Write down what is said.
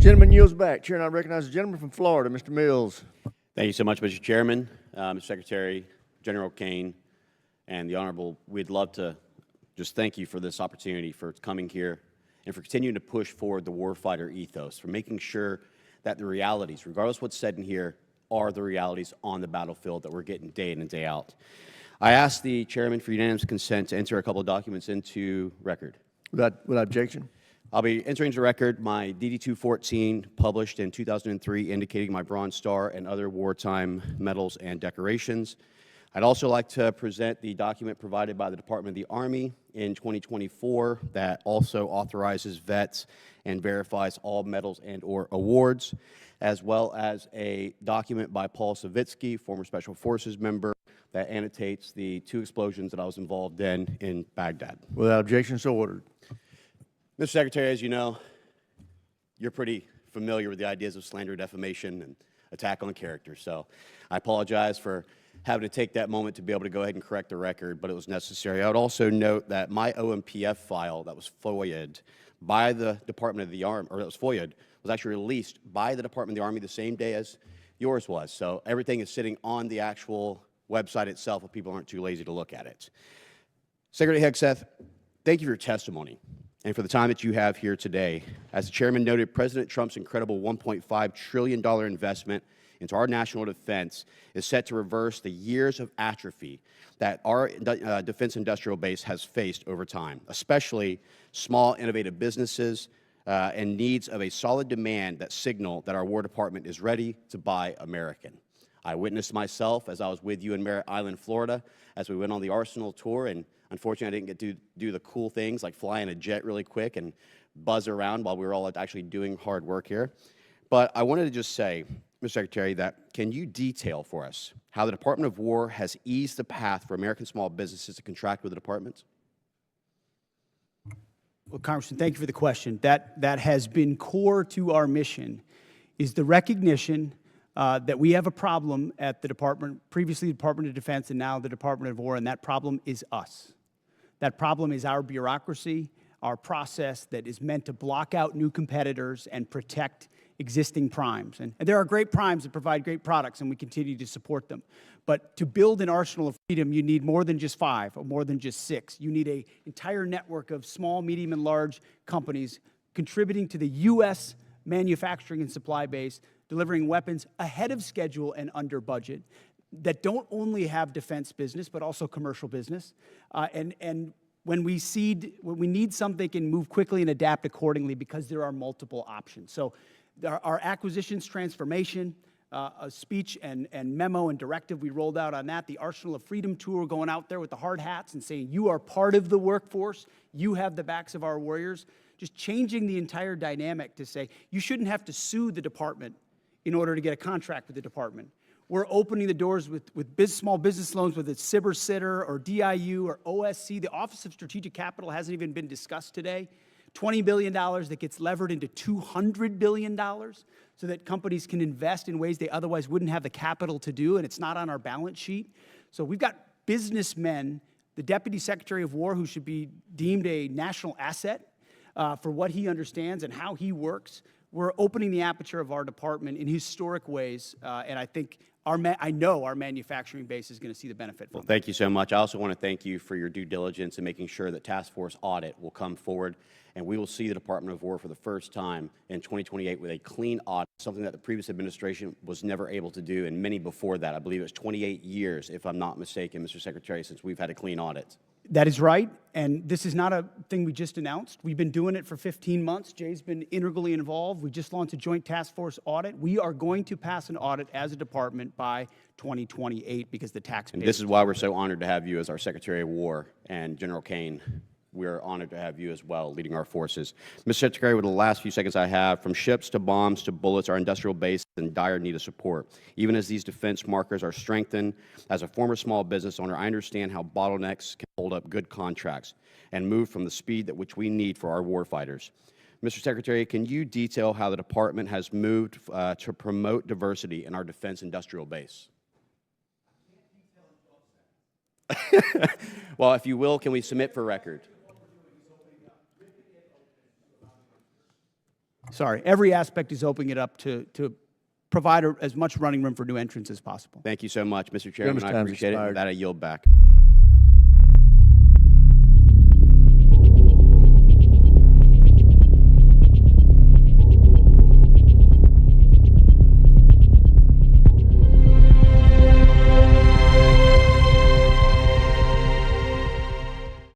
Gentleman yields back. Chair, and I recognize the gentleman from Florida, Mr. Mills. Thank you so much, Mr. Chairman, Mr. Secretary, General Kane, and the Honorable. We'd love to just thank you for this opportunity, for coming here, and for continuing to push forward the warfighter ethos, for making sure that the realities, regardless of what's said in here, are the realities on the battlefield that we're getting day in and day out. I ask the Chairman for unanimous consent to enter a couple of documents into record. Without objection. I'll be entering into record my DD-214, published in 2003, indicating my Bronze Star and other wartime medals and decorations. I'd also like to present the document provided by the Department of the Army in 2024 that also authorizes vets and verifies all medals and/or awards, as well as a document by Paul Savitsky, former Special Forces member, that annotates the 2 explosions that I was involved in Baghdad. Without objection, so ordered. Mr. Secretary, as you know, you're pretty familiar with the ideas of slander, defamation, and attack on character. So I apologize for having to take that moment to be able to go ahead and correct the record, but it was necessary. I would also note that my OMPF file that was FOIA'd by the Department of the Army, or that was FOIA'd, was actually released by the Department of the Army the same day as yours was. So everything is sitting on the actual website itself if people aren't too lazy to look at it. Secretary Hegseth, thank you for your testimony and for the time that you have here today. As the Chairman noted, President Trump's incredible $1.5 trillion investment into our national defense is set to reverse the years of atrophy that our defense industrial base has faced over time, especially small, innovative businesses and needs of a solid demand that signal that our War Department is ready to buy American. I witnessed myself as I was with you in Merritt Island, Florida, as we went on the Arsenal tour, and unfortunately, I didn't get to do the cool things like fly in a jet really quick and buzz around while we were all actually doing hard work here. But I wanted to just say, Mr. Secretary, that can you detail for us how the Department of War has eased the path for American small businesses to contract with the department? Well, Congressman, thank you for the question. That has been core to our mission, is the recognition that we have a problem at the Department, previously the Department of Defense and now the Department of War, and that problem is us. That problem is our bureaucracy, our process that is meant to block out new competitors and protect existing primes. And there are great primes that provide great products, and we continue to support them. But to build an arsenal of freedom, you need more than just 5 or more than just 6. You need an entire network of small, medium, and large companies contributing to the U.S. manufacturing and supply base, delivering weapons ahead of schedule and under budget, that don't only have defense business, but also commercial business. And when we need something, can move quickly and adapt accordingly because there are multiple options. So our acquisitions transformation, a speech and memo and directive we rolled out on that, the Arsenal of Freedom tour, going out there with the hard hats and saying, you are part of the workforce, you have the backs of our warriors, just changing the entire dynamic to say, you shouldn't have to sue the department in order to get a contract with the department. We're opening the doors with small business loans, whether it's SBIR Sitter or DIU or OSC. The Office of Strategic Capital hasn't even been discussed today. $20 billion that gets levered into $200 billion so that companies can invest in ways they otherwise wouldn't have the capital to do, and it's not on our balance sheet. So we've got businessmen, the Deputy Secretary of War, who should be deemed a national asset for what he understands and how he works. We're opening the aperture of our department in historic ways, and I think I know our manufacturing base is going to see the benefit from it. Well, thank you so much. I also want to thank you for your due diligence in making sure that Task Force Audit will come forward, and we will see the Department of War for the first time in 2028 with a clean audit, something that the previous administration was never able to do, and many before that. I believe it was 28 years, if I'm not mistaken, Mr. Secretary, since we've had a clean audit. That is right, and this is not a thing we just announced. We've been doing it for 15 months. Jay's been integrally involved. We just launched a joint task force audit. We are going to pass an audit as a department by 2028 because the taxpayers... And this is why we're so honored to have you as our Secretary of War, and General Kane. We're honored to have you as well, leading our forces. Mr. Secretary, with the last few seconds I have, from ships to bombs to bullets, our industrial base is in dire need of support. Even as these defense markers are strengthened, as a former small business owner, I understand how bottlenecks can hold up good contracts and move from the speed at which we need for our warfighters. Mr. Secretary, can you detail how the department has moved to promote diversity in our defense industrial base? Well, if you will, can we submit for record? Sorry, every aspect is opening it up to provide as much running room for new entrants as possible. Thank you so much, Mr. Chairman. Chairman's I time's appreciate it. expired. With that, I yield back.